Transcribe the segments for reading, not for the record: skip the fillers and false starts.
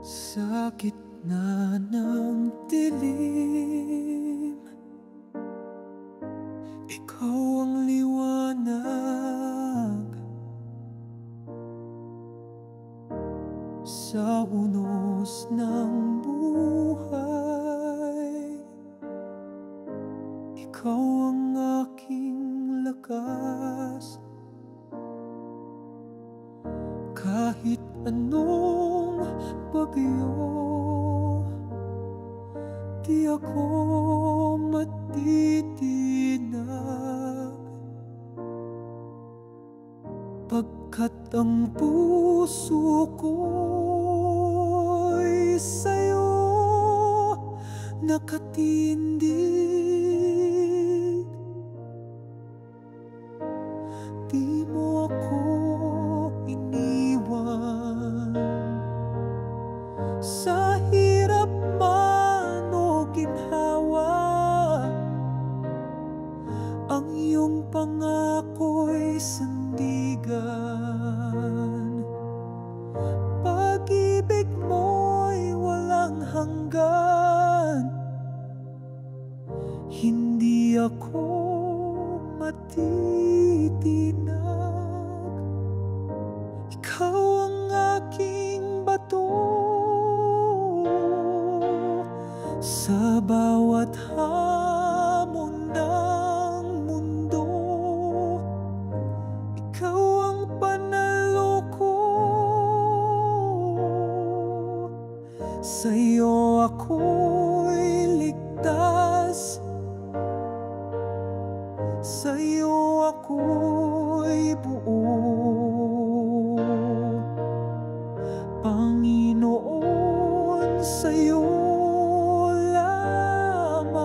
Sa gitna ng dilim, ikaw ang liwanag. Sa unos ng buhay, ikaw ang aking lakas. Kahit anong bagyo, di ako matitinag, pagkat ang puso ko'y sa'yo nakatindig. Di mo ako iniwan, sa hirap man o ginhawa. Ang iyong pangako'y sandigan. Pag-ibig mo'y walang hanggan. Hindi ako matitinag. Ikaw ang aking bato. Sa bawat hamon ng mundo, ikaw ang panalo ko. Sa'yo ako'y ligtas, sa'yo ako'y buo. Panginoon, sa'yo lamang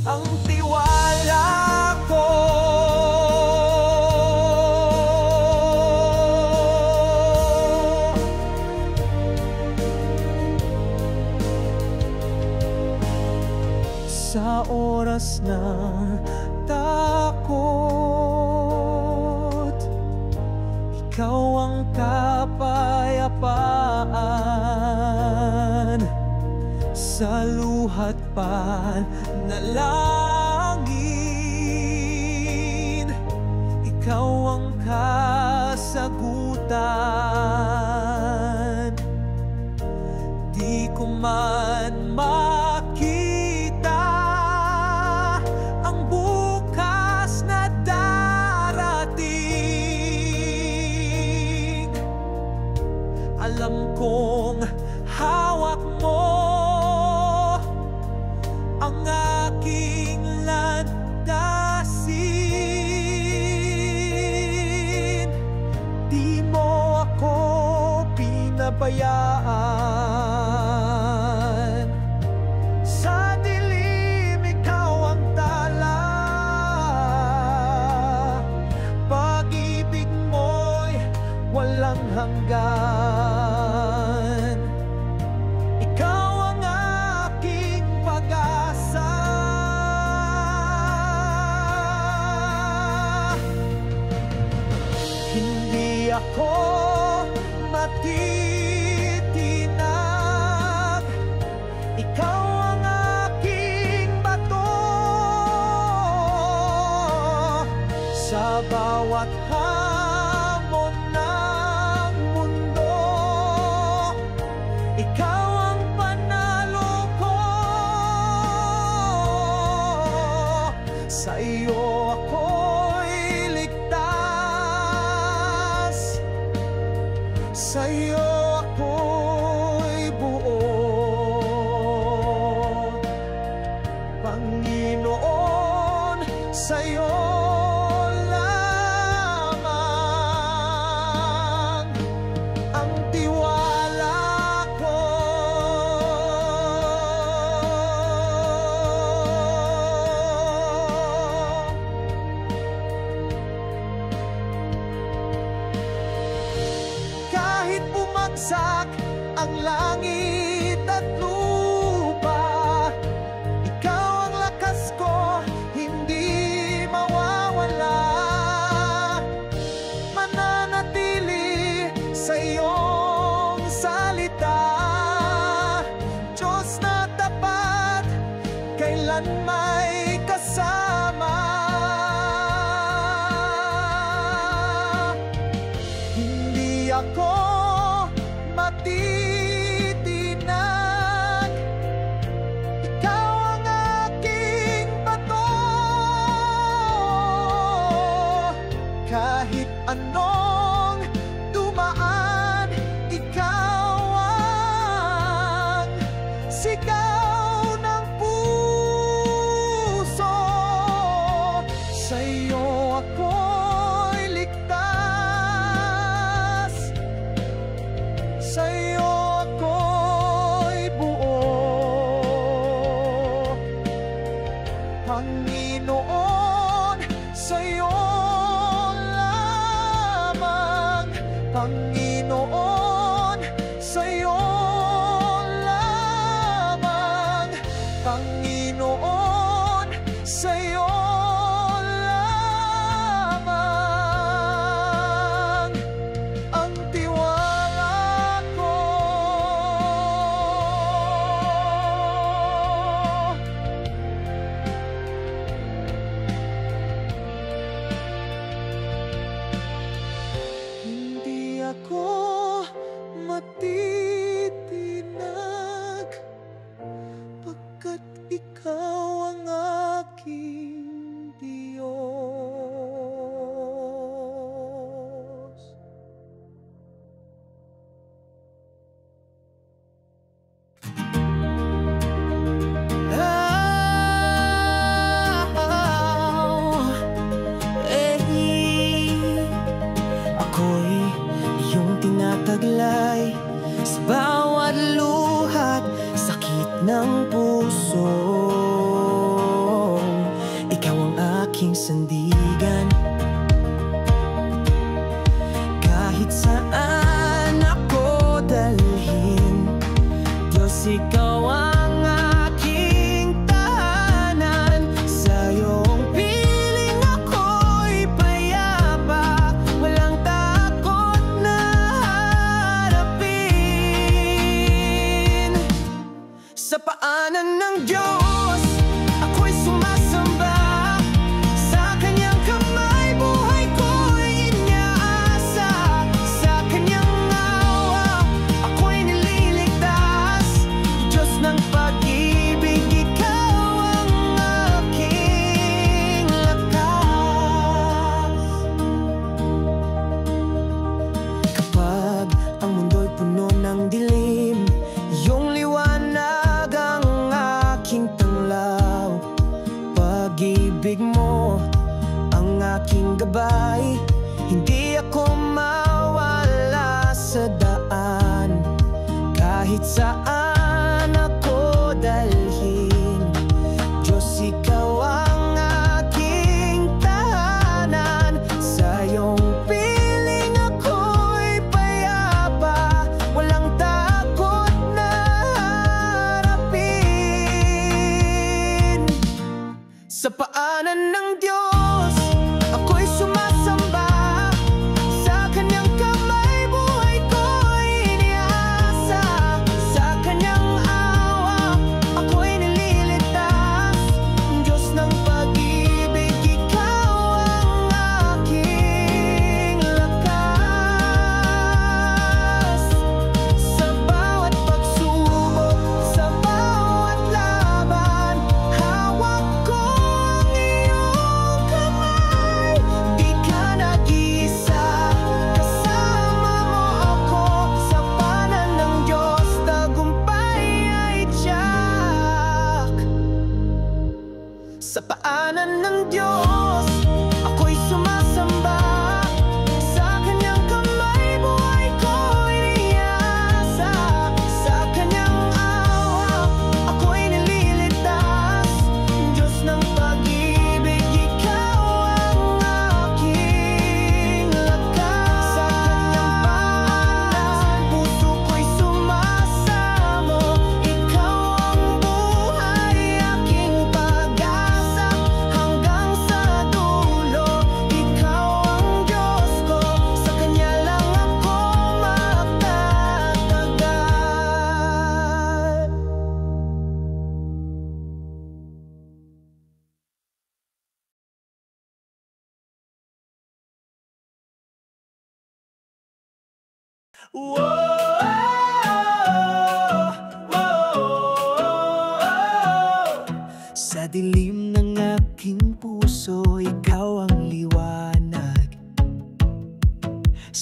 ang tiwala ko. Sa oras ng takot, ikaw ang kapayapaan. Sa luhat panalangin, ikaw ang kasagutan. Di ko man makita ang bukas na darating. Alam kong hawak mo ang aking landasin. Di mo ako pinabayaan. Sa dilim, ikaw ang tala. Pag-ibig mo'y walang hanggan. Ikaw ang aking pag-asa. Hindi ako matitinag. Ikaw ang aking bato. Sa bawat hamon ng mundo, ikaw ang panalo ko. Sa iyo ako'y ligtas, sa iyo ako'y buo. Panginoon, sa iyo lamang ang tiwala ko. Kahit bumagsak ang langit at lupa, ikaw ang lakas ko, hindi mawawala. Mananatili sa iyo anong dumaan, ikaw ang sigaw ng puso. Sa'yo ako'y ligtas, sa'yo ako'y buo. Panginoon, sa'yo lamang. Panginoon, sa'yo lamang. Panginoon, sa'yo lamang ang tiwala ko. Hindi ako matitinag pagkat ikaw ang aking Diyos. Ako'y iyong tinataglay sa bawat luhat, sakit ng puso. Ikaw ang aking sandigan, kahit saan ako dalhin. Diyos, ikaw ang aking tahanan. Sa iyong piling ako'y payapa, walang takot na harapin. Sa paanan ng Diyos ako'y sumasamba, sa Kanyang kamay buhay ko'y iniaasa. Sa Kanyang awa ako'y nililigtas. Diyos ng pag-ibig, ikaw ang aking lakas. Kapag ang mundo'y puno ng dilim, iyong liwanag ang aking tanglaw. Pag-ibig mo ang aking gabay, hindi ako mawala sa daan. Kahit saan ako dalhin, Diyos, ikaw ang aking tahanan. Sa iyong piling ako'y payapa, walang takot na harapin. Sa paanan ng Diyos ako'y sumasamba, sa Kanyang kamay buhay ko'y iniasa. Sa Kanyang awa ako'y nililigtas. Diyos ng pag-ibig, ikaw ang aking lakas. Sa bawat pagsubok, sa bawat laban, hawak ko ang iyong kamay. Di ka nag-iisa, kasama mo ako. Sa paanan ng Diyos tagumpay ay tiyak. Sa paanan ng Diyos ako'y sumasamba, sa Kanyang kamay buhay ko'y iniasa. Sa Kanyang awa ako'y nililigtas. Diyos ng pag-ibig, ikaw ang aking lakas. Sa Kanyang paanan puso ko'y sumasamo. Ikaw ang buhay, aking pag-asa. Hanggang sa dulo, ikaw ang Diyos ko. Sa Kanya lang ako magtatagal. Sa dilim ng aking puso, ikaw ang liwanag.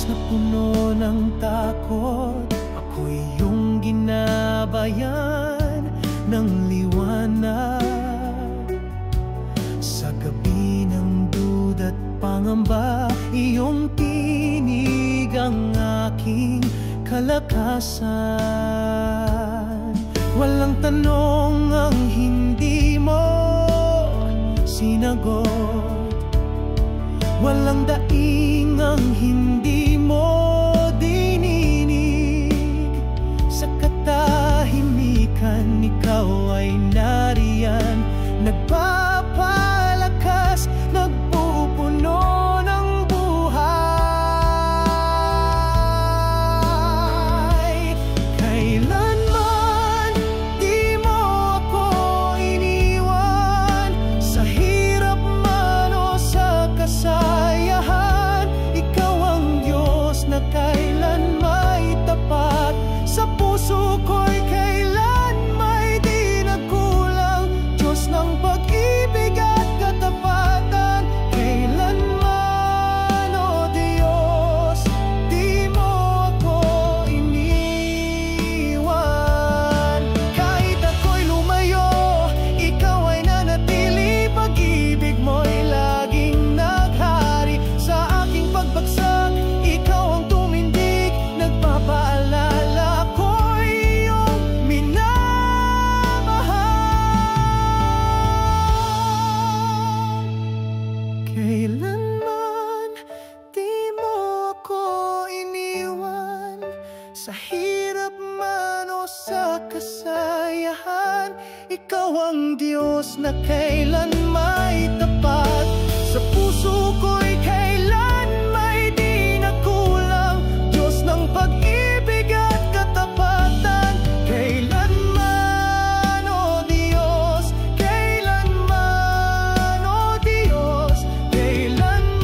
oras na puno ng takot, ako'y iyong ginabayan ng liwanag. Sa gabi ng duda't pangamba, iyong tinig ang aking kalakasan. Walang tanong ang hindi mo sinagot, walang daing ang hindi mo dininig. Sa katahimikan, ikaw ay nariyan, nagpapalakas, nagpupuno ng buhay. Kailanman di mo ako iniwan, sa hirap man o sa kasayahan. Ikaw ang Diyos na kailan may tapat, sa puso ko'y kailan may di nagkulang. Diyos ng pag-ibig at katapatan, kailanman, o Diyos, di mo ako iniwan. Kahit ako'y lumayo, ikaw ay nanatili, pag-ibig mo'y laging naghari. Sa aking pagbagsak, ikaw ang tumindig, nagpapaalala ko'y iyong minamahal. Kailanman di mo ako iniwan, sa hirap man o sa kasayahan. Ikaw ang Diyos na kailan may tapat, sa puso ko'y kailan may di nagkulang. Diyos ng pag-ibig at katapatan, kailanman, o Diyos, kailanman, o Diyos, kailanman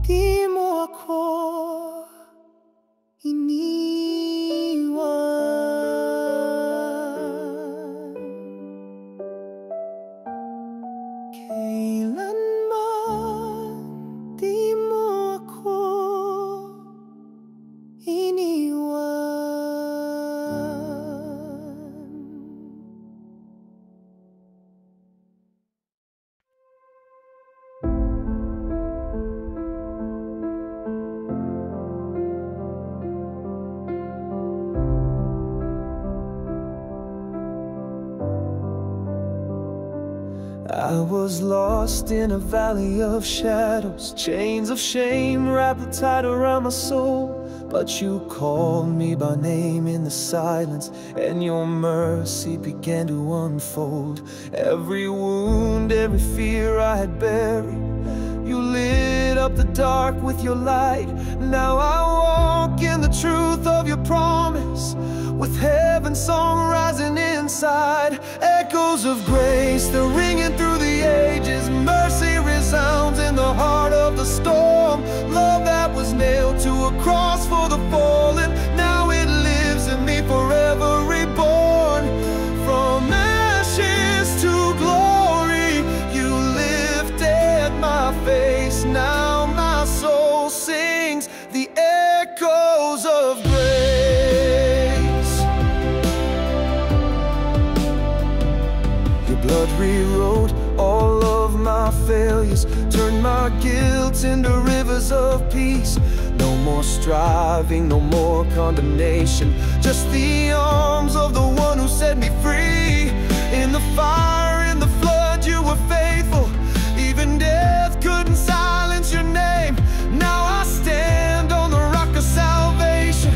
di mo ako iniwan. Kailanman di mo ako iniwan. I was lost in a valley of shadows, chains of shame wrapped tight around my soul. But you called me by name in the silence, and your mercy began to unfold. Every wound, every fear I had buried, you lit up the dark with your light. Now I walk in the truth of your promise, with heaven's song rising inside. Echoes of grace, they're ringing through the ages. Mercy resounds in the heart of the storm. Love that was nailed to a cross for the fallen, now it lives in me, forever reborn. From ashes to glory, you lifted my face. Now my soul sings the echoes of grace. Your blood rewrote all of my failures, turned my guilt into rivers of peace. No more striving, no more condemnation, just the arms of the one who set me free. In the fire, in the flood, you were faithful. Even death couldn't silence your name. Now I stand on the rock of salvation,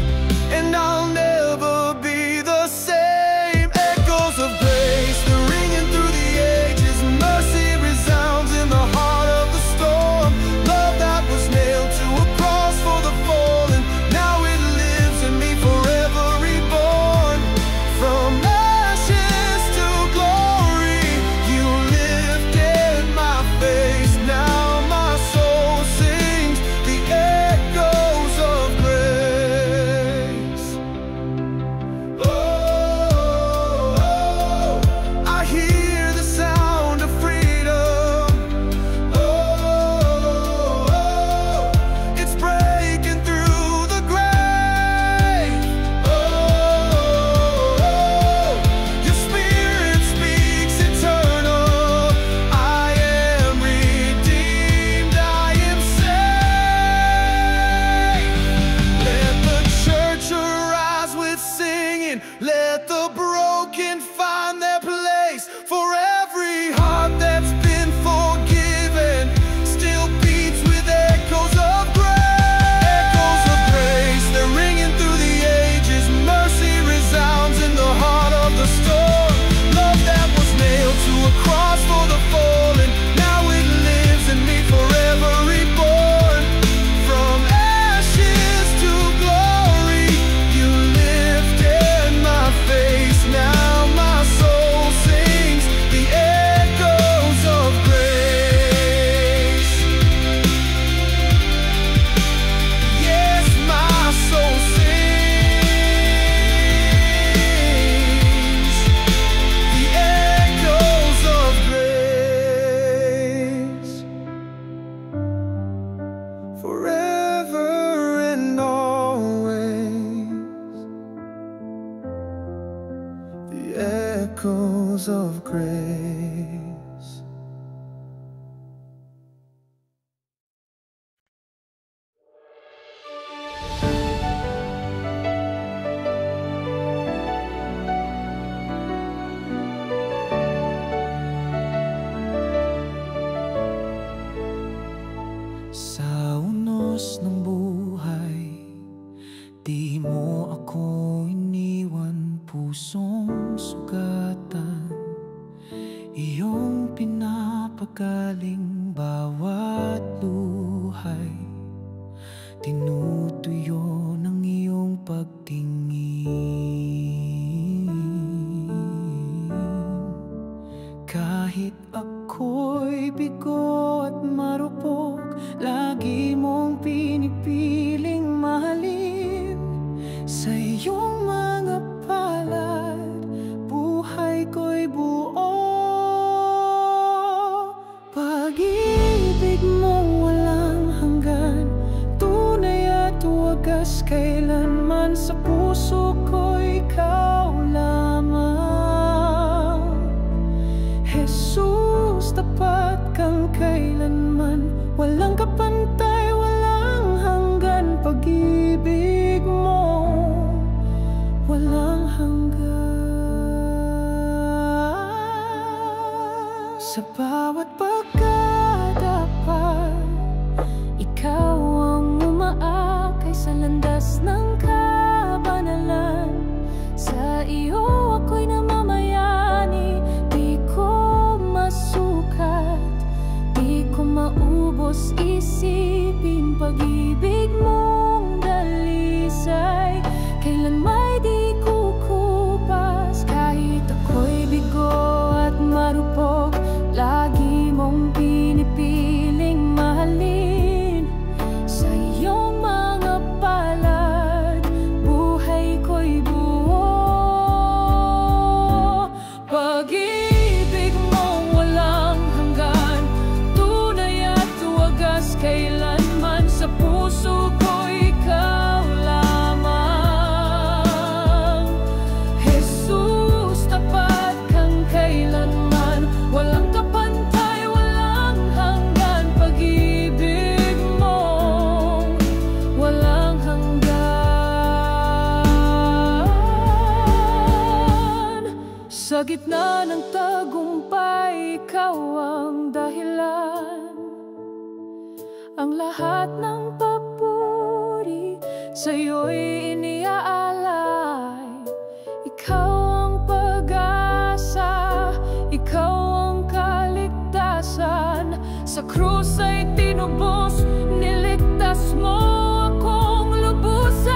and I'll never be the same. Echoes of grace, they're ringing through the ages. Mercy resounds in the heart of the storm. Love that was nailed to a cross for the fallen, now it lives in me, forever reborn. singing, let the broken find their place. For every heart that's been forgiven still beats with echoes of grace. Echoes of grace, they're ringing through the ages. Mercy resounds in the heart of the storm. Love that was nailed to a cross for the fallen, now it lives in me, forever reborn. From ashes to glory, you lifted my face. Now my soul sings the echoes of grace. Yes, my soul sings the echoes of grace. Forever and always, the echoes of grace. Sa unos ng buhay, di mo ako iniwan, pusong sugatan. Iyong pinapagaling bawat luhay, tinutuyo ng iyong pagtingin. Kahit ako'y bigo at marupok, lagi mong pinipiling mahalin. Sa iyong mga palad, buhay ko'y buo. Pag-ibig mong walang hanggan, tunay at wagas, kailanman sa puso ko ikaw lamang. Jesus, tapat kang kailanman, walang kapantay, walang hanggan. Pag-ibig mo walang hanggan. Sa bawat pagkadapat, ikaw ang umaakay sa landas ng kabanalan. Sa iyo ako'y namamayani, di ko masukat, di ko maubos isipin. Pag-ibig mong dalisay, kailan may di kukupas. Kahit ako'y bigo at marupok, lagi mong pinipiling mahalin. Sa iyong mga palad, buhay ko'y buo. Pag-ibig mong walang hanggan, tunay at wagas, kailanman sa puso ko ikaw lamang. Jesus, tapat kang kailanman, walang kapantay, walang hanggan. Pag-ibig mo walang hanggan. Sa gitna ng tagumpay, ikaw ang dahilan. Ang lahat ng papuri sa'yo'y iniaalay. Ikaw ang pag-asa, ikaw ang kaligtasan. Sa krus ay tinubos, niligtas mo akong lubusan.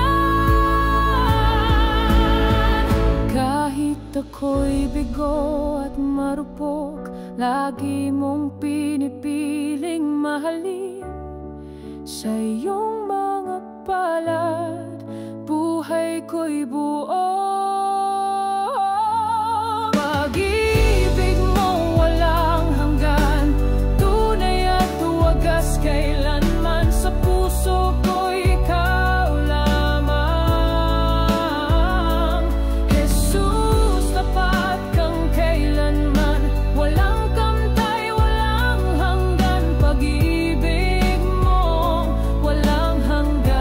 Kahit ako'y bigo at marupok, lagi mong pinipiling mahalin. Sa iyong mga palad, buhay ko'y buo. Pag-ibig mo walang hanggan, tunay at wagas, kailanman sa puso ko ikaw lamang. Jesus, tapat kang kailanman, walang kamtay, walang hanggan. Pag-ibig mo walang hanggan.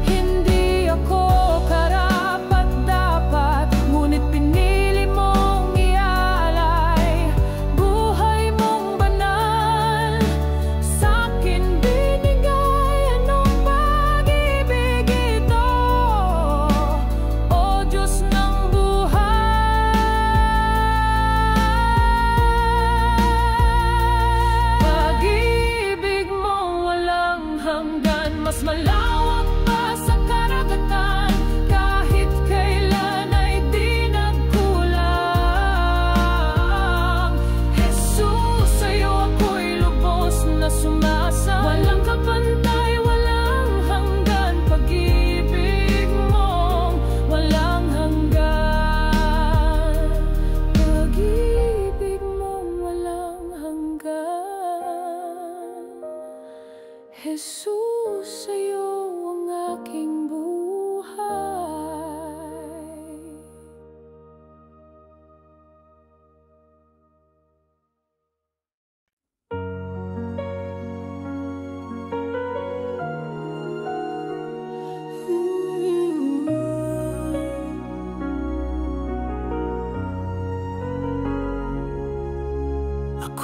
Hindi ako karapat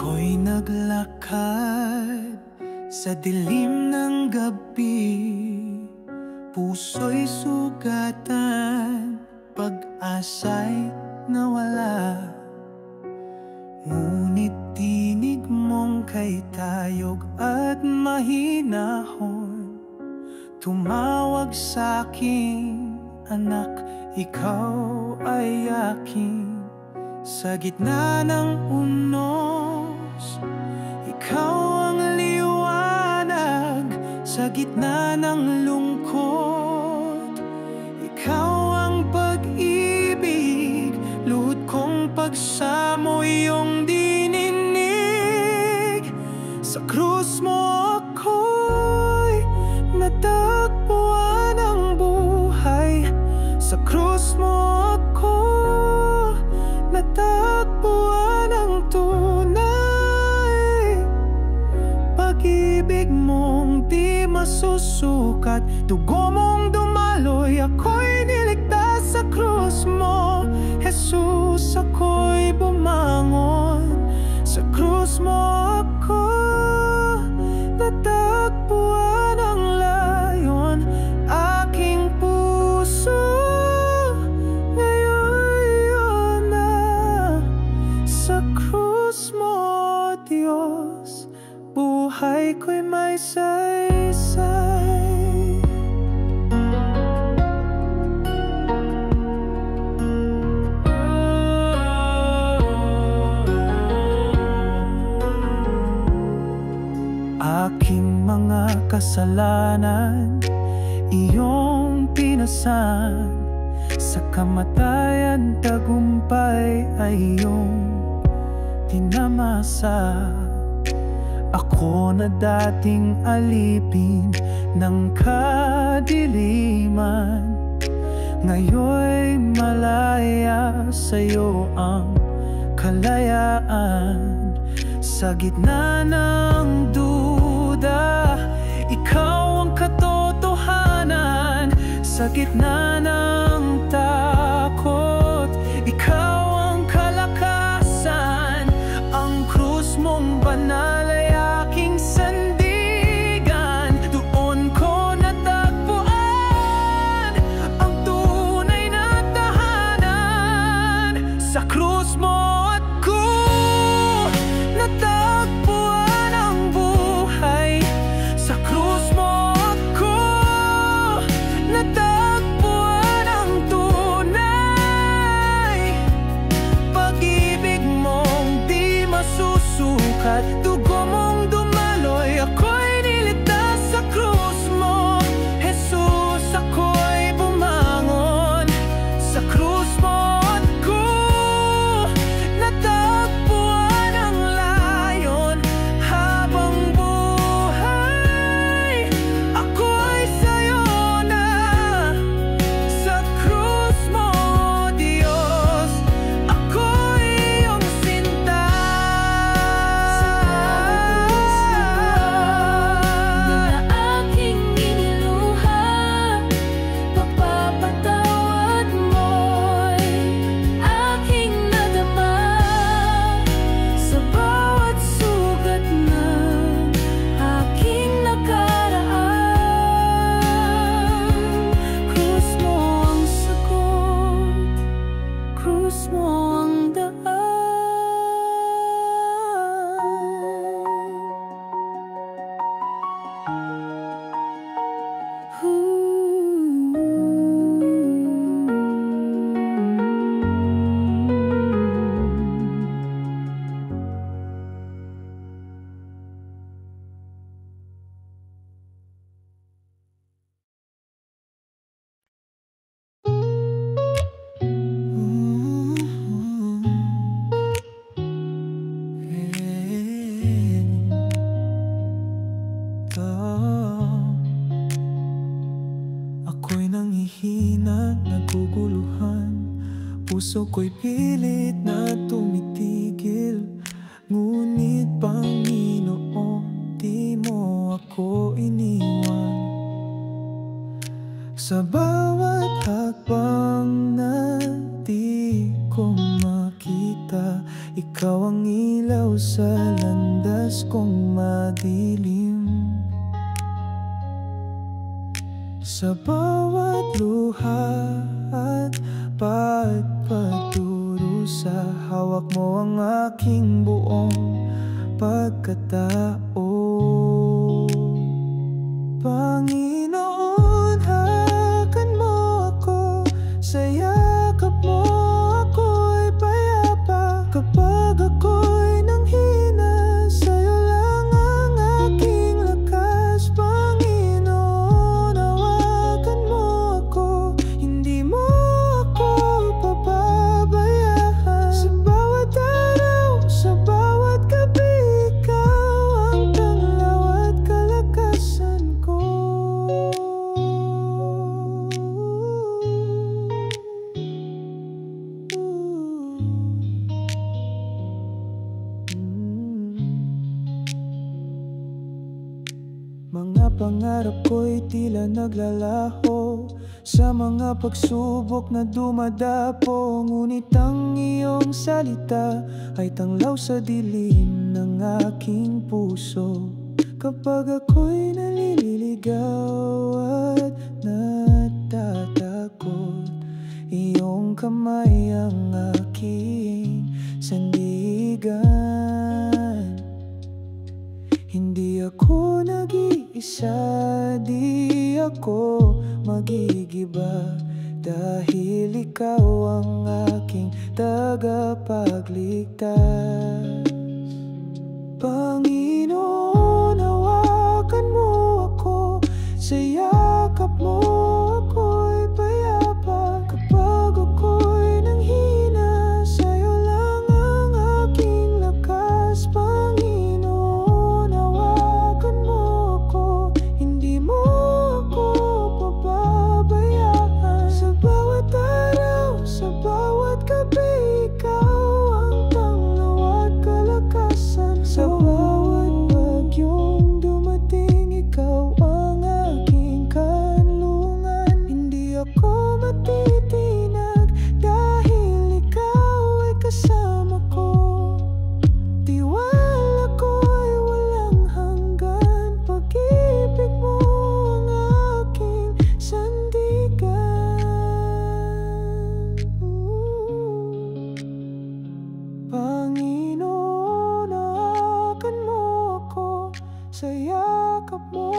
Ako'y naglakad sa dilim ng gabi, puso'y sugatan, pag-asa'y nawala. Ngunit tinig mong kay tayog at mahinahon, tumawag sa'king anak, ikaw ay akin. Sa gitna ng unos, ikaw ang liwanag. Sa gitna ng lungkot, ikaw ang pag-ibig. Luhod kong pagsamo iyong dininig. Sa krus mo ako'y natagpuan ang buhay. Sa krus mo ako natagpuan ang tunay. Pag-ibig mong di masusukat, dugo mong dumaloy, ako'y niligtas sa krus mo. Jesus, ako'y bumangon. Sa krus mo ako natagpuan ang layon. Aking puso Diyos, buhay ko'y may saysay. Aking mga kasalanan, iyong pinasan. Sa kamatayan, tagumpay ay iyong tinamasa. Ako na dating alipin ng kadiliman, ngayon'y malaya sa'yo ang kalayaan. Sa gitna ng duda, ikaw ang katotohanan. Sa gitna ng takot, ikaw ang kalakasan. Ang krus mong banal ay aking sandigan. Doon ko natagpuan ang tunay na tahanan. Sa krus mo ako natagpuan ang buhay. Sa krus mo ako natagpuan ang tunay. Pag-ibig mong di masusukat, dugo mong dumaloy, ako'y niligtas sa krus mo. Jesus, ako'y bumangon. Sa krus mo ako natagpuan ang layon. Habang buhay, ako'y sa'yo na. Sa krus mo, Diyos, ako'y iyong sinta. Ako'y nanghihina, naguguluhan. Puso ko'y pilit na tumitigil. Ngunit Panginoon, di mo ako iniwan. Sa bawat hakbang na di ko makita, ikaw ang ilaw sa pagdurusa, hawak mo ang aking buong pagkatao. Panginoon, hawakan mo ako, sa yakap mo ako'y payapa. Kapag ako'y nanghina, sa'yo lang ang aking lakas. Panginoon, hawakan mo ako, hindi mo ako papabayaan. Sa bawat araw, sa bawat gabi, ikaw ang tanglaw at kalakasan ko. Mga pangarap ko'y tila naglalaho sa mga pagsubok na dumadapo. Ngunit ang iyong salita ay tanglaw sa dilim ng aking puso. Kapag ako'y naliligaw at natatakot, iyong kamay ang aking sandigan. Hindi ako nag-iisa, di ako magigiba, dahil ikaw ang aking tagapagligtas. Panginoon, hawakan mo ako, sa yakap mo ako'y payapa. Kapag ako'y nanghina, sa'yo lang ang aking lakas. Panginoon, hawakan mo ako, hindi mo ako pababayaan. Sa bawat araw, sa bawat gabi, ikaw ang tanglaw at kalakasan. Sa bawat bagyong dumating, ikaw ang aking kanlungan. Hindi ako matitinag, dahil ikaw ay kasama ko. Tiwala ko'y walang hanggan, pag-ibig mo ang aking sandigan. Panginoon, hawakan mo ako, sa yakap mo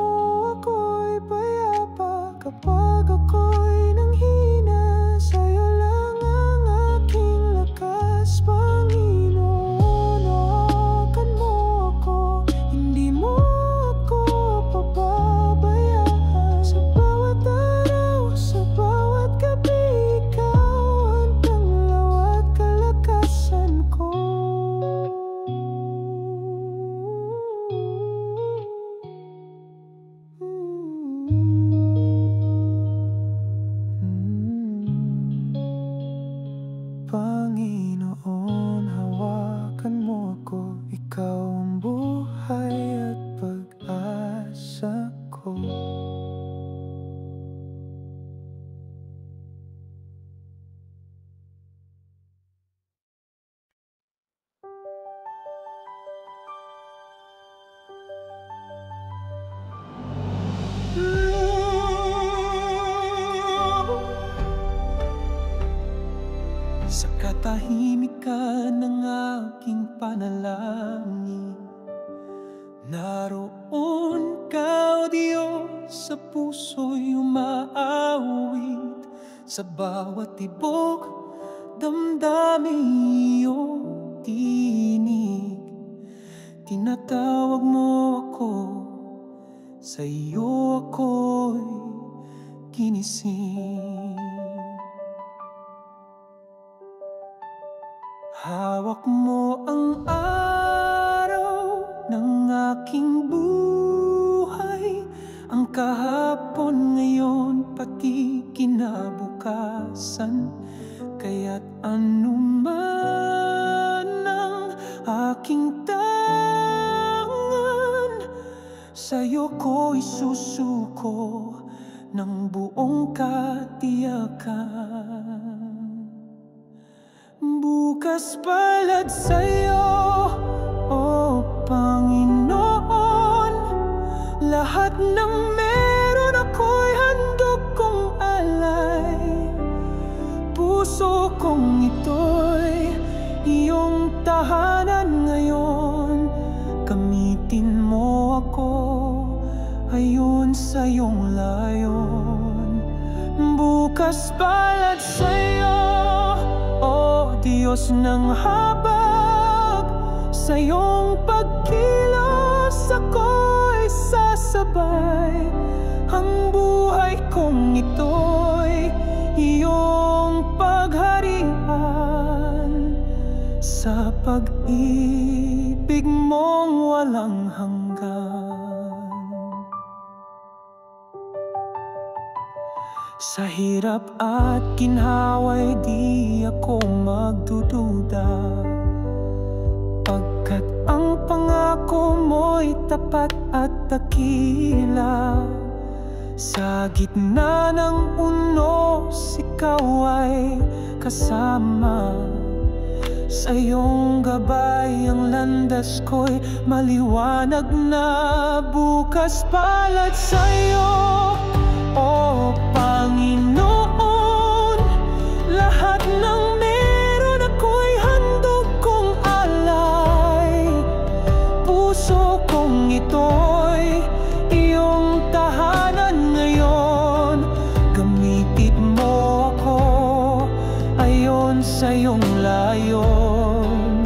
ako'y payapa. Kapag ako'y nanghina, sa'yo lang ang aking lakas. Panginoon, hawakan mo ako, hindi mo ako pababayaan. Sa bawat araw, sa bawat gabi, ikaw ang tanglaw at kalakasan ko. Panginoon, hawakan mo ako, ikaw ang buhay at pag-asa ko. Sa katahimikan ng aking panalangin, naroon ka, O Diyos, sa puso'y umaawit. Sa bawat tibok, damdamin iyong tinig. Tinatawag mo ako, sa iyo ako'y ginising. Hawak mo ang araw ng aking buhay, ang kahapon, ngayon, pati kinabukasan. Kaya't anuman ang aking tangan, sa'yo ko isusuko ng buong katiyakan. Bukas palad sa'yo, O Panginoon, lahat ng meron ako'y handog kong alay. Puso kong iyong layon. Bukas palad sa'yo, O Diyos ng habag. Sa iyong pagkilos ako'y sasabay. Ang buhay kong ito'y iyong pagharian. Sa pag-ibig mong walang hanggan. Sa hirap at ginhawa'y di ako magdududa, pagkat ang pangako mo'y tapat at dakila. Sa gitna ng unos, ikaw ay kasama. Sa iyong gabay ang landas ko'y maliwanag na. Bukas palad sa'yo, O Panginoon. Lahat ng meron ako'y handog kong alay. Puso kong ito'y iyong tahanan ngayon. Gamitin mo ako ayon sa iyong layon.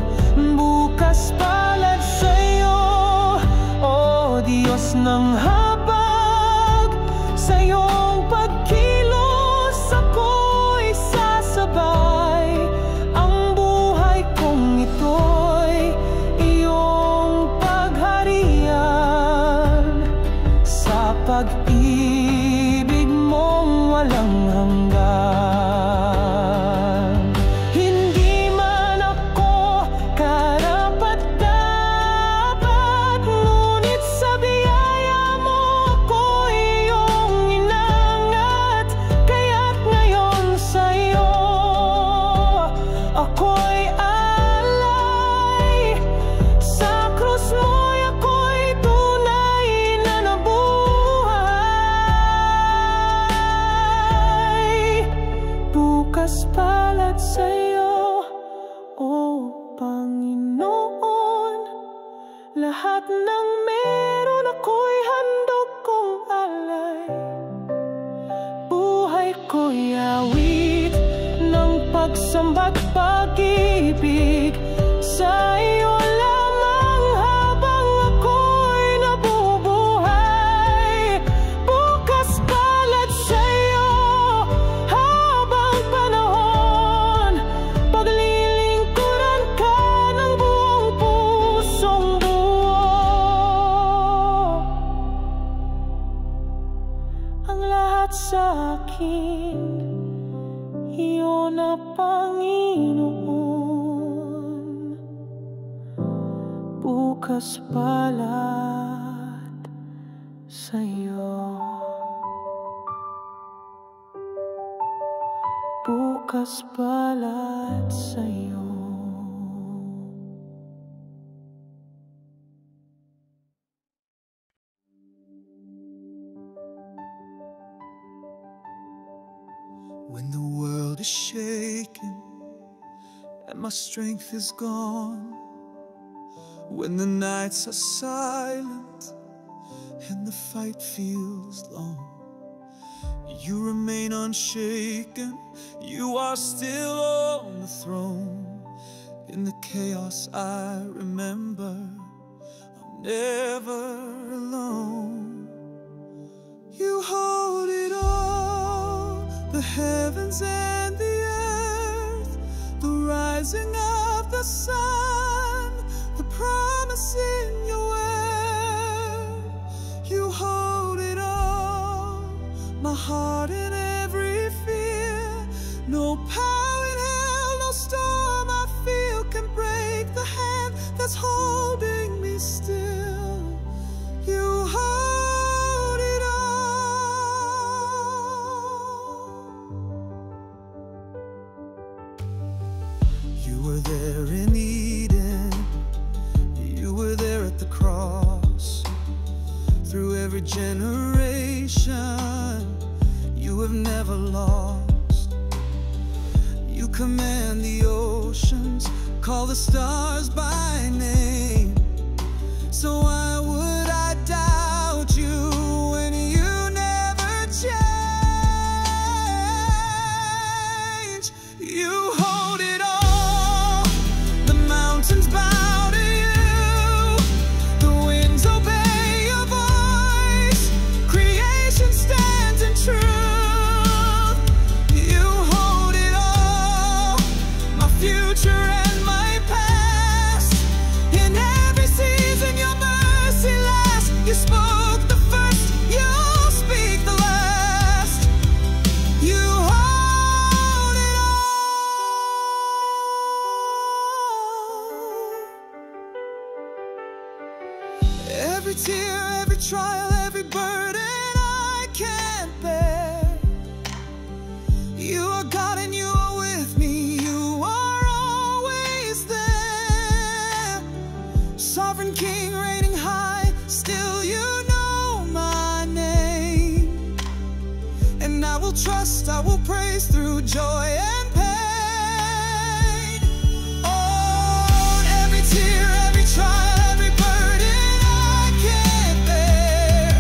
Bukas palad sa'yo, O Diyos ng habag. Sa iyong pagkilos ako'y sasabay. Ang buhay kong ito'y iyong pagharian. Sa pag-ibig mong walang hanggan. Hindi man ako karapat-dapat, ngunit sa biyaya mo ako iyong inangat. Kaya't ngayon sa'yo ako'y alay. Sa krus mo'y ako'y tunay na nabuhay. Bukas palad sa'yo, O Panginoon. Lahat ng meron ako'y handog kong alay. Buhay ko'y awit ng pagsamba't pag-ibig. Sa iyo lamang habang ako'y nabubuhay. Bukas palad sa'yo habang panahon. Paglilingkuran ka ng buong pusong buo. Ang lahat sa akin, iyon na Panginoon. Bukas palad sa'yo. Bukas palad sa'yo. When the world is shaken and my strength is gone, when the nights are silent and the fight feels long, you remain unshaken, you are still on the throne. In the chaos I remember, I'm never alone. You hold it all, the heavens and the earth, the rising of the sun, the promise in your word. You hold it all, my heart in every fear. No power in hell, no storm I feel can break the hand that's holding me still. You hold it all. You were there in Eden, you were there at the cross. Through every generation, you have never lost. You command the oceans, call the stars by name. So why would I doubt you when you tear, every trial, every burden I can't bear. You are God and you are with me, you are always there. Sovereign King reigning high, still you know my name. And I will trust, I will praise through joy and pain. Oh, every tear, every trial, every burden I can't bear.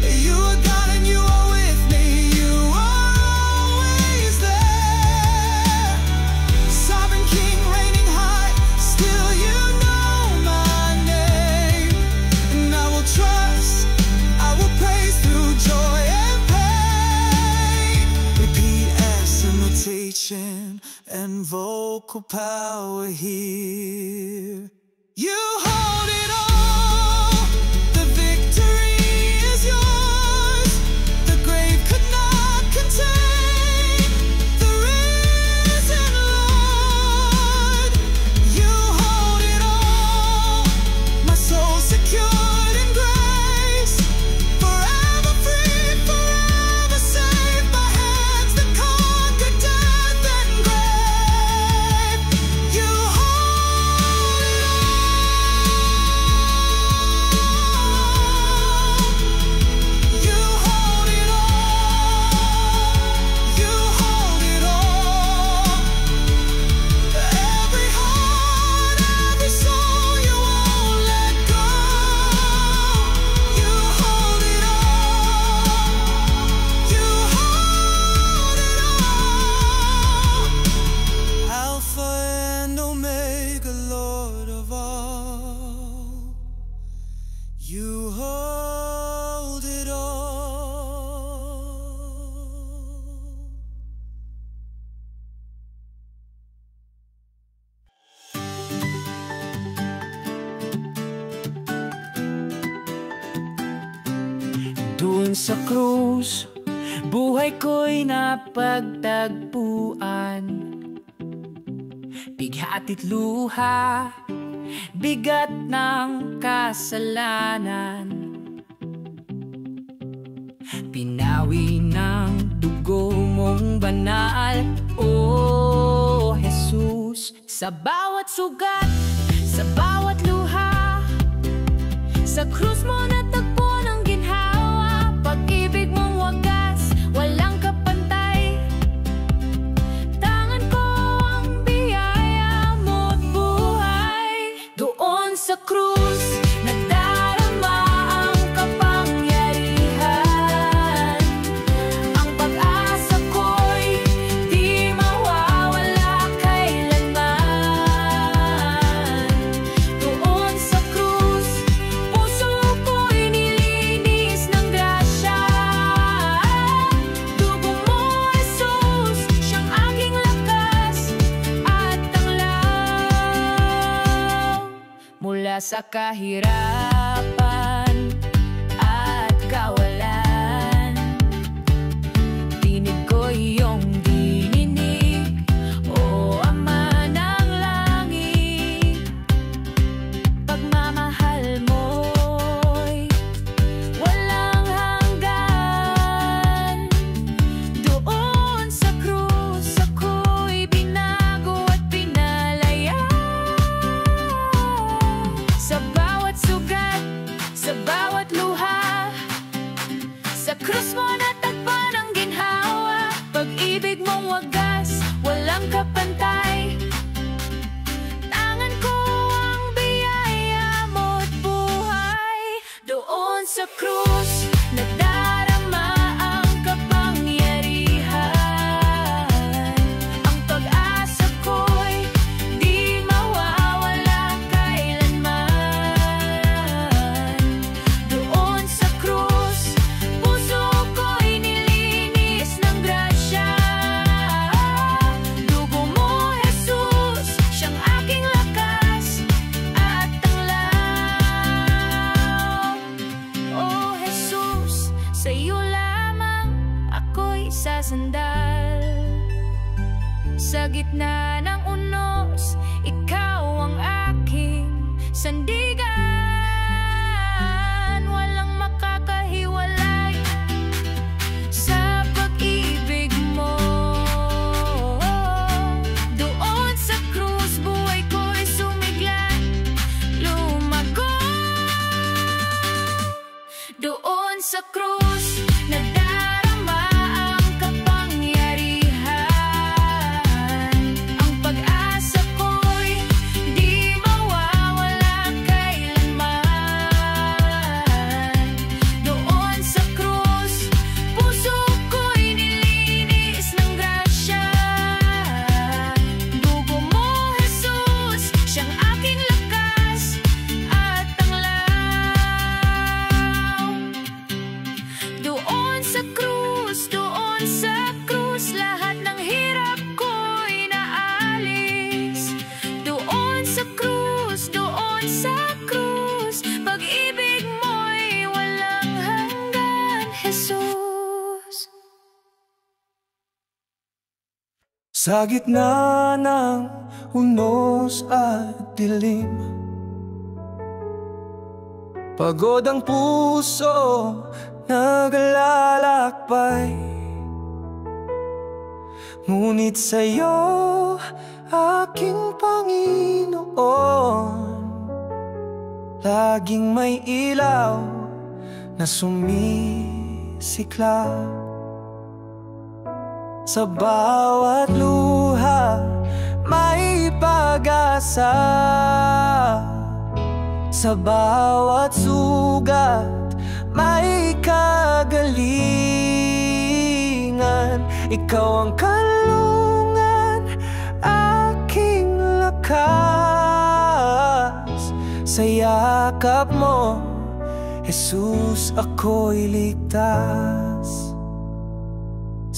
You are God and you are with me, you are always there. Sovereign King reigning high, still you know my name. And I will trust, I will praise through joy and pain. Repeat as imitation and vocal power here. You hold it all, the victory is yours. The grave could not contain the risen Lord. You hold it all, my soul secured in grace. Forever free, forever safe by hands that conquer death and grave. You hold it all. You hold it all. You hold it all. Every heart, every soul, you won't let go. You hold it all. You hold it all. Alpha and Omega, Lord of all. You hold it all. Doon sa krus, buhay ko'y napagtagpuan. Bighatit luha, bigat ng kasalanan. Pinawi ng dugo mong banal, O Jesus. Sa bawat sugat, sa bawat luha, sa krus mo natagpo ng ginhawa. Pag-ibig mong wagas, walang kapantay. Tangan ko ang biyaya mo't buhay. Doon sa krus, nadarama ang kapangyarihan. Ang pag-asa ko'y di mawawala kailanman. Doon sa krus, puso ko'y nilinis ng grasya. Dugo mo, Jesus, siyang aking lakas at tanglaw. Mula sa kahirapan at kawalan, tinig ko iyong dininig, O Ama ng langit. Pagmamahal mo'y walang hanggan. Doon sa krus ako'y binago at pinalaya. Sa bawat sugat, sa bawat luha, sa krus mo natagpan ang ginhawa. Pag-ibig mong wagas, walang kapantay. Tangan ko ang biyaya mo't buhay. Doon sa krus, nadarama ang kapangyarihan. Ang pag-asa ko'y di mawawala kailanman. Doon sa krus, puso ko'y nilinis ng grasya. Dugo mo, Jesus, siyang aking lakas at tanglaw. O Jesus, sa iyo lamang ako'y sasandal. Sa gitna ng unos, ikaw ang aking sandigan. Sa gitna ng unos at dilim, pagod ang puso, naglalakbay. Ngunit sa'yo, aking Panginoon, laging may ilaw na sumisiklab. Sa bawat luha, may pag-asa. Sa bawat sugat, may kagalingan. Ikaw ang kalungan, aking lakas. Sa yakap mo, Jesus, ako'y ligtas.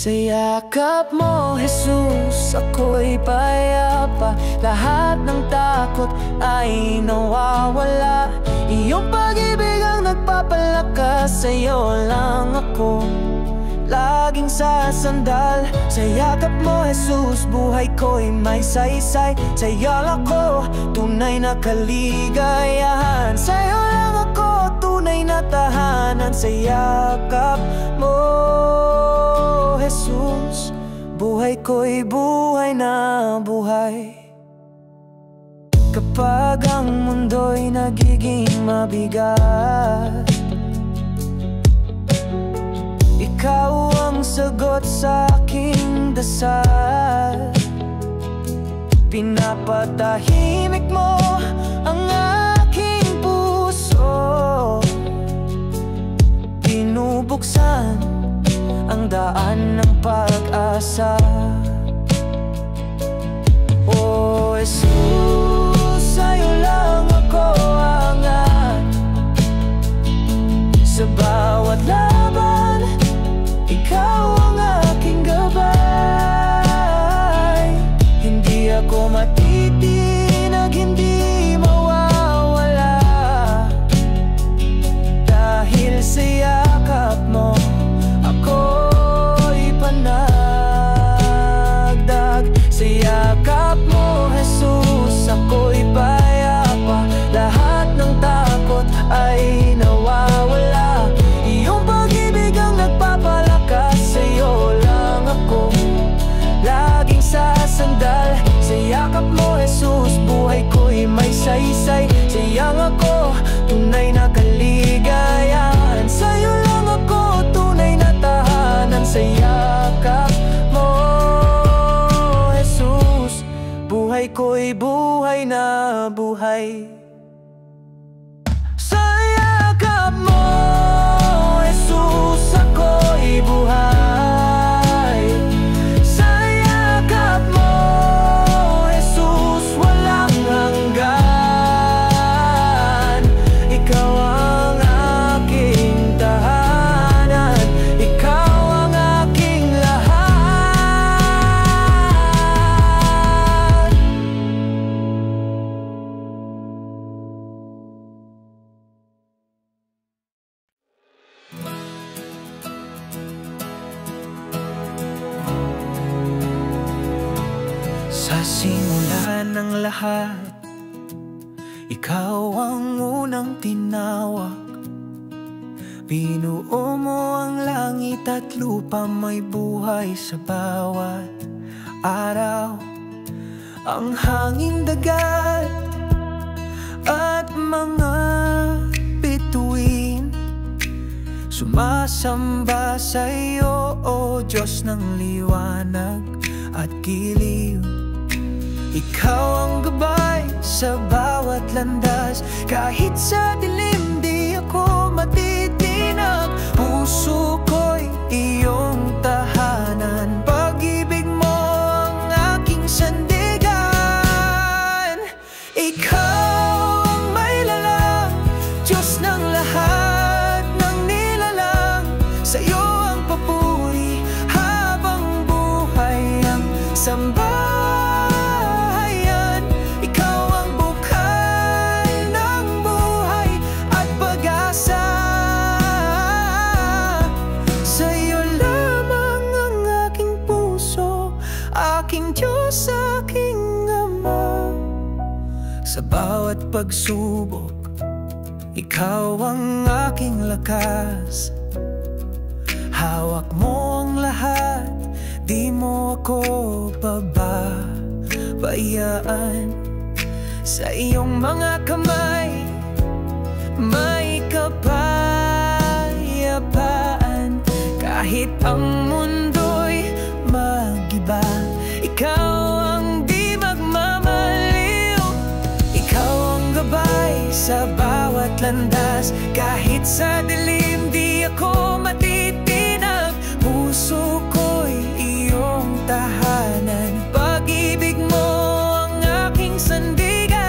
Sa yakap mo, Jesus, ako'y payapa. Lahat ng takot ay nawawala. Iyong pag-ibig ang nagpapalakas. Sa'yo lang ako laging sasandal. Sa yakap mo, Jesus, buhay ko'y may saysay. Sa'yo lang ako tunay na kaligayahan. Sa'yo lang ako tunay na tahanan. Sa yakap mo, Jesus, buhay ko'y buhay na buhay. Kapag ang mundo'y nagiging mabigat, ikaw ang sagot sa aking dasal. Pinapatahimik mo ang aking puso, binubuksan ang daan ng pag-asa. Oh Jesus, sa'yo lang ako angat. Sa bawat laban, ikaw ang aking gabay. Hindi ako matitinag, hindi mawawala. Dahil sa yakap mo, ako'y panagdag. Sa yakap mo, Jesus, ako'y payapa. Lahat ng takot ay nawawala. Iyong pag-ibig ang nagpapalakas. Sa'yo lang ako laging sasandal. Sa yakap mo, Jesus, buhay ko'y may saysay. Sa'yo ako tunay na kaligayahan. Sa'yo lang ako tunay na tahanan. Sa yakap mo, Jesus, buhay ko'y buhay na buhay. Sa yakap mo, Jesus, ako'y buhay. Sa yakap mo, Jesus, walang hanggan. Ikaw ang aking tahanan. Ikaw ang aking lahat. Sa simula ng lahat, ikaw ang unang tinawag. Binuo mo ang langit at lupa, may buhay sa bawat araw. Ang hanging dagat at mga bituin sumasamba sa iyo, O Diyos ng liwanag at giliw. Ikaw ang gabay sa bawat landas. Kahit sa dilim di ako matitinag. Puso ko'y iyong tahanan. Pag-ibig mo ang aking sandigan. Ikaw ang may lalang, Diyos ng lahat ng nilalang. Sa'yo ang papuri habang buhay ang samba. aking Diyos, aking Ama. Sa bawat pagsubok, Ikaw ang aking lakas. Hawak mo ang lahat, di mo ako pababayaan. Sa iyong mga kamay, may kapayapaan. Kahit ang mundo'y mag-iba, Ikaw ang di magmamaliw. Ikaw ang gabay sa bawat landas. Kahit sa dilim, di ako matitinag. Puso ko'y iyong tahanan. Pag-ibig mo ang aking sandigan.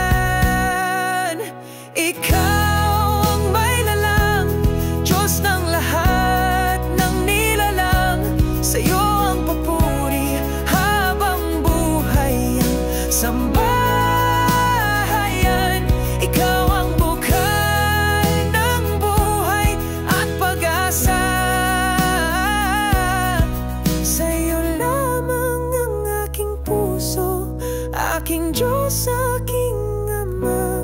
Ikaw ang may lalang, Diyos ng lahat ng nilalang. Sa'yo ang papuri habang buhay ang sambahayan. Ikaw ang bukal ng buhay at pag-asa. Sa'yo lamang ang aking puso, aking Diyos, aking Ama.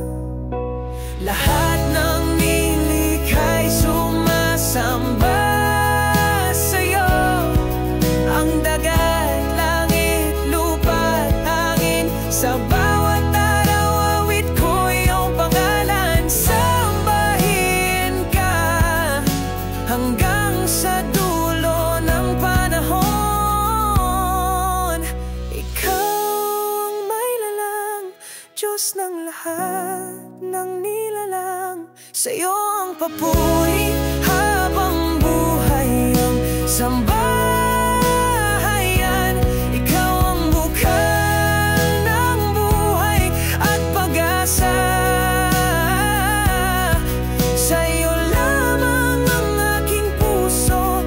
Lahat ng nilikha'y sumasamba sa'yo. Ang dagat, langit, lupa't hangin. Sa bawat araw, awit ko iyong pangalan. Sambahin ka hanggang sa dulo ng panahon. Ikaw ang may lalang, Diyos ng lahat ng nilalang. Sa'yo ang papuri habang buhay ang sambahayan. Ikaw ang bukal ng buhay at pag-asa. Sa'yo lamang ang aking puso,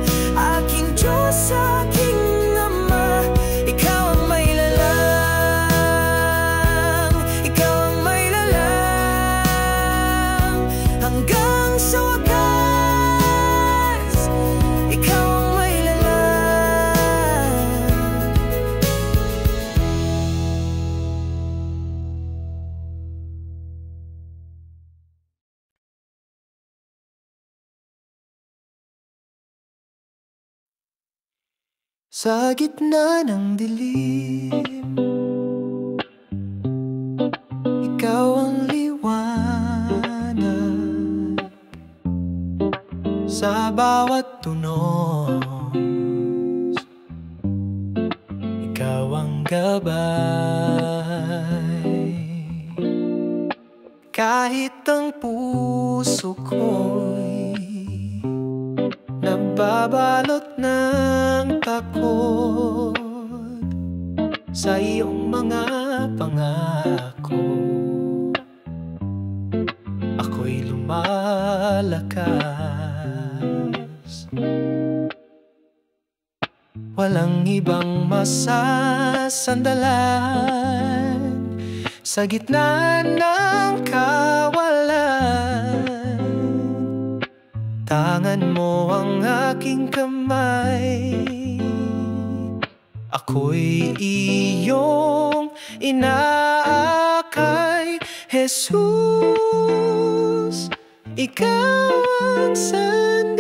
aking Diyos, aking Ama. Ikaw ang may lalang, Ikaw ang may lalang. Hanggang sa wakas, Ikaw ang may lalang. Sa gitna ng dilim, Ikaw ang liwanag. Sa bawat tunos, Ikaw ang gabay. Kahit ang puso ko'y nababalot ng takot sa iyong mga pangako, ako'y lumalakas. Walang ibang masasandalan sa gitna ng kawalan. Tangan mo ang aking kamay, ako'y iyong inaakay. Jesus, Ikaw ang sandigan.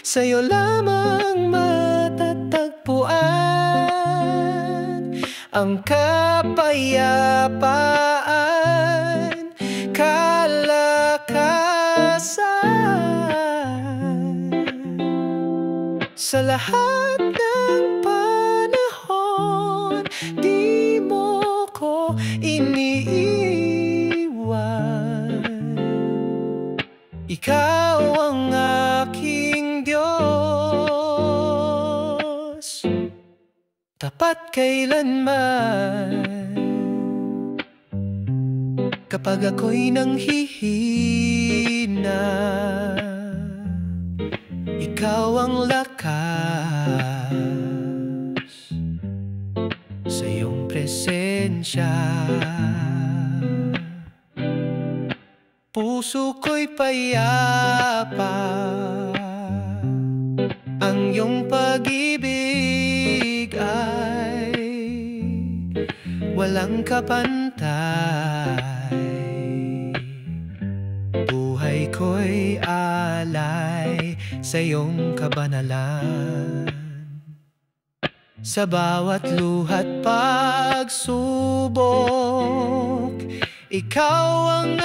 Sa'yo lamang matatagpuan ang kapayapaan, kalakasan. Sa lahat ng panahon, di mo ko iniiwan. Ikaw ang aking Diyos, tapat kailanman. Kapag ako'y nanghihina, Ikaw ang lakas sa iyong presensya. Puso ko'y payapa, ang iyong pag-ibig walang kapantay. Buhay ko'y alay sa iyong kabanalan. Sa bawat luha't pagsubok, ikaw ang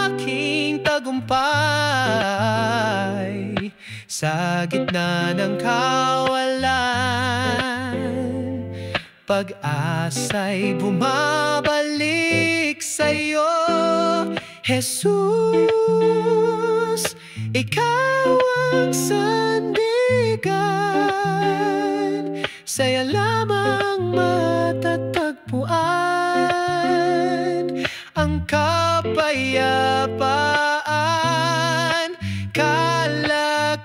aking tagumpay. Sa gitna ng kawalan, pag-asa'y bumabalik sa'yo. Jesus, ikaw ang sandigan, sa'yo lamang matatagpuan ang kapayapaan, kalakasan.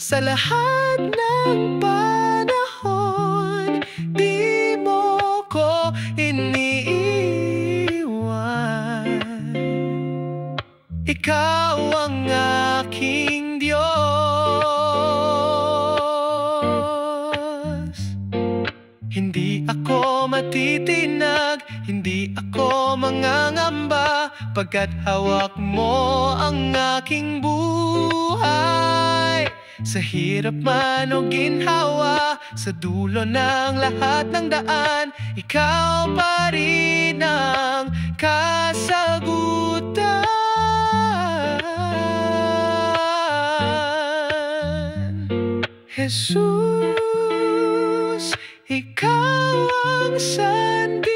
Sa lahat ng panahon, di mo ko iniiwan. Ikaw ang aking Diyos. Hindi ako matitinag, hindi ako mangangamba, pagkat hawak mo ang aking buhay. Sa hirap man o ginhawa, sa dulo ng lahat ng daan, ikaw pa rin ang kasagutan. Jesus, ikaw ang sandigan,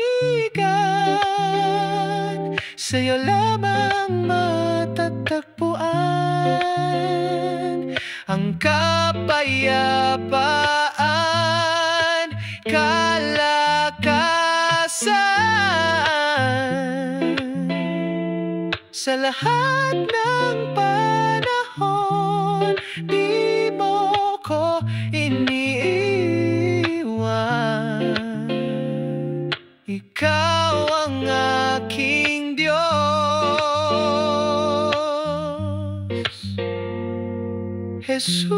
sa'yo lamang matatagpuan ang kapayapaan, kalakasan. Sa lahat ng panahon, di mo ko iniiwan. Ikaw ang aking Diyos. Jesus,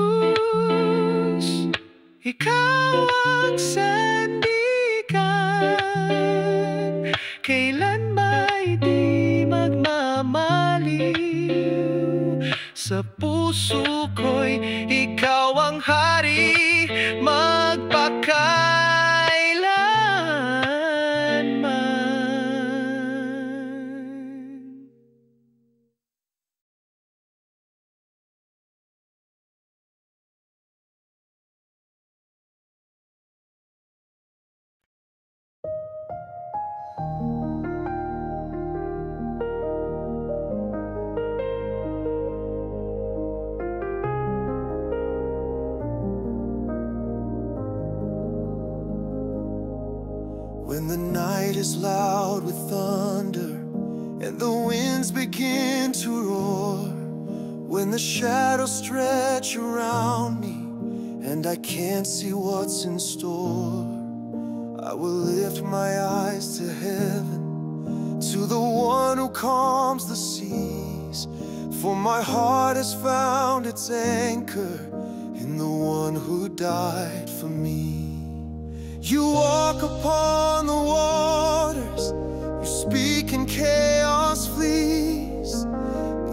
ikaw ang sandigan, kailan ba'y di magmamaliw. Sa puso ko'y ikaw ang hari, magpakailanman. When the night is loud with thunder and the winds begin to roar, when the shadows stretch around me and I can't see what's in store, I will lift my eyes to heaven, to the one who calms the seas. For my heart has found its anchor in the one who died for me. You walk upon the waters, you speak and chaos flees.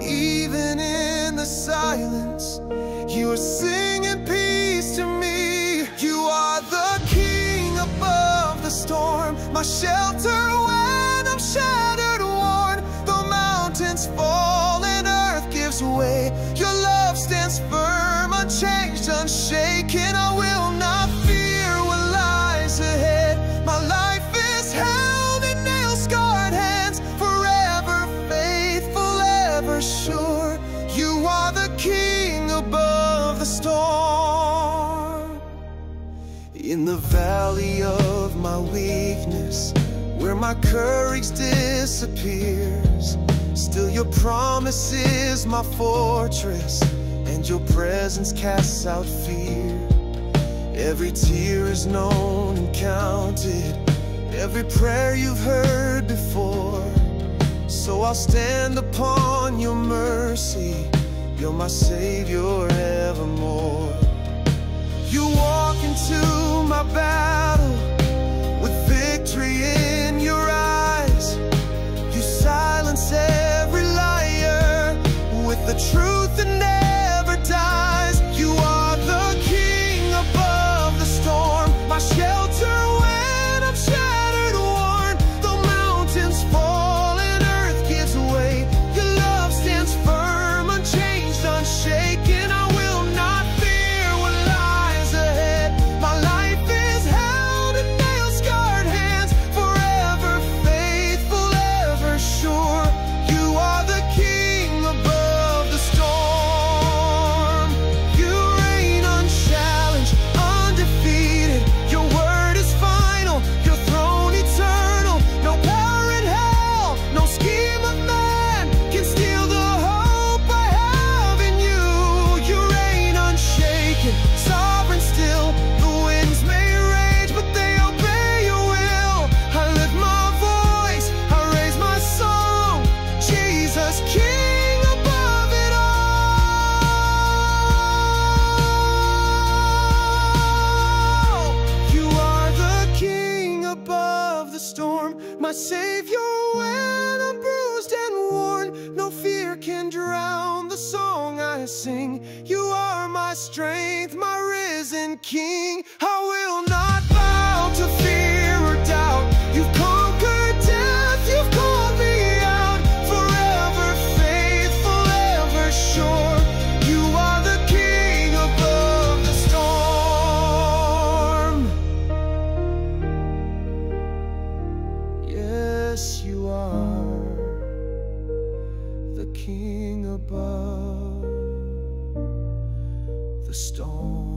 Even in the silence, you are singing peace to me. You are the king above the storm, my shelter when I'm shattered, worn. The mountains fall and earth gives way. Your love stands firm, unchanged, unshaken. I will not fear what lies ahead. My life is held in nail-scarred hands, forever faithful, ever sure. You are the king above the storm. In the valley of my weakness, where my courage disappears, still your promise is my fortress, and your presence casts out fear. Every tear is known and counted, every prayer you've heard before. So I'll stand upon your mercy, you're my Savior evermore. You walk into Savior when I'm bruised and worn. No fear can drown the song I sing. You are my strength, my risen King. I will not bow to fear or doubt. You've conquered death, you've called me out. Forever faithful, ever sure. You are the King above the storm. Yes, you are the King above the storm.